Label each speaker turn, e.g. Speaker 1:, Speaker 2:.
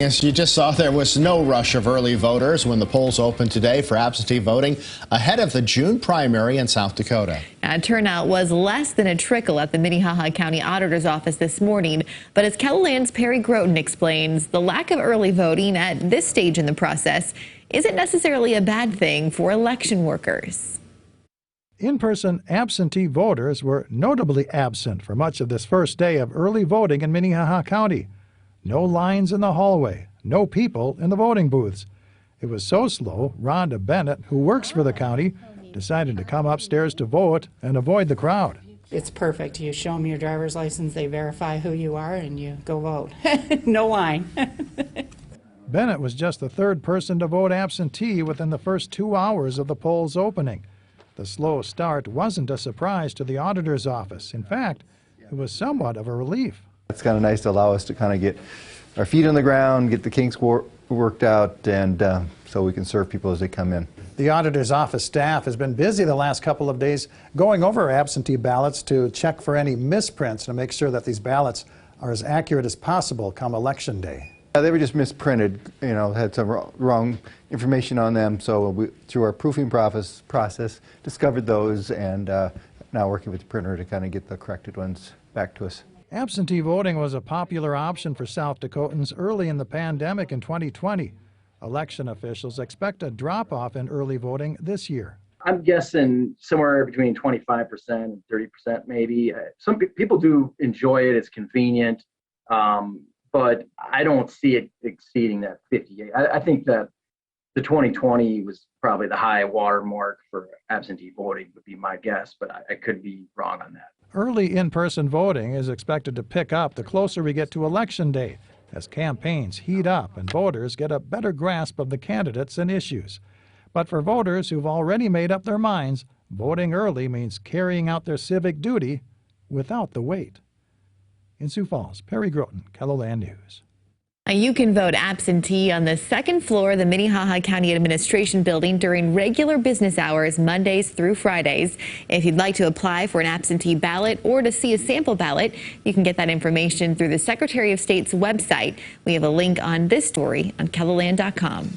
Speaker 1: As you just saw, there was no rush of early voters when the polls opened today for absentee voting ahead of the June primary in South Dakota.
Speaker 2: Turnout was less than a trickle at the Minnehaha County Auditor's office this morning, but as KELOLAND's Perry Groten explains, the lack of early voting at this stage in the process isn't necessarily a bad thing for election workers.
Speaker 3: In-person absentee voters were notably absent for much of this first day of early voting in Minnehaha County. No lines in the hallway, no people in the voting booths. It was so slow, Rhonda Bennett, who works for the county, decided to come upstairs to vote and avoid the crowd.
Speaker 4: It's perfect. You show them your driver's license, they verify who you are, and you go vote. No line.
Speaker 3: Bennett was just the third person to vote absentee within the first 2 hours of the polls opening. The slow start wasn't a surprise to the auditor's office. In fact, it was somewhat of a relief.
Speaker 5: It's kind of nice to allow us to kind of get our feet on the ground, get the kinks worked out, and so we can serve people as they come in.
Speaker 3: The auditor's office staff has been busy the last couple of days going over absentee ballots to check for any misprints to make sure that these ballots are as accurate as possible come election day.
Speaker 5: They were just misprinted, had some wrong information on them, so we, through our proofing process, discovered those, and now working with the printer to kind of get the corrected ones back to us.
Speaker 3: Absentee voting was a popular option for South Dakotans early in the pandemic in 2020. Election officials expect a drop-off in early voting this year.
Speaker 6: I'm guessing somewhere between 25% and 30% maybe. Some people do enjoy it. It's convenient, but I don't see it exceeding that 58. I think that the 2020 was probably the high water mark for absentee voting would be my guess, but I could be wrong on that.
Speaker 3: Early in-person voting is expected to pick up the closer we get to Election Day, as campaigns heat up and voters get a better grasp of the candidates and issues. But for voters who've already made up their minds, voting early means carrying out their civic duty without the wait. In Sioux Falls, Perry Groten, KELOLAND News.
Speaker 2: You can vote absentee on the second floor of the Minnehaha County Administration Building during regular business hours, Mondays through Fridays. If you'd like to apply for an absentee ballot or to see a sample ballot, you can get that information through the Secretary of State's website. We have a link on this story on KELOLAND.com.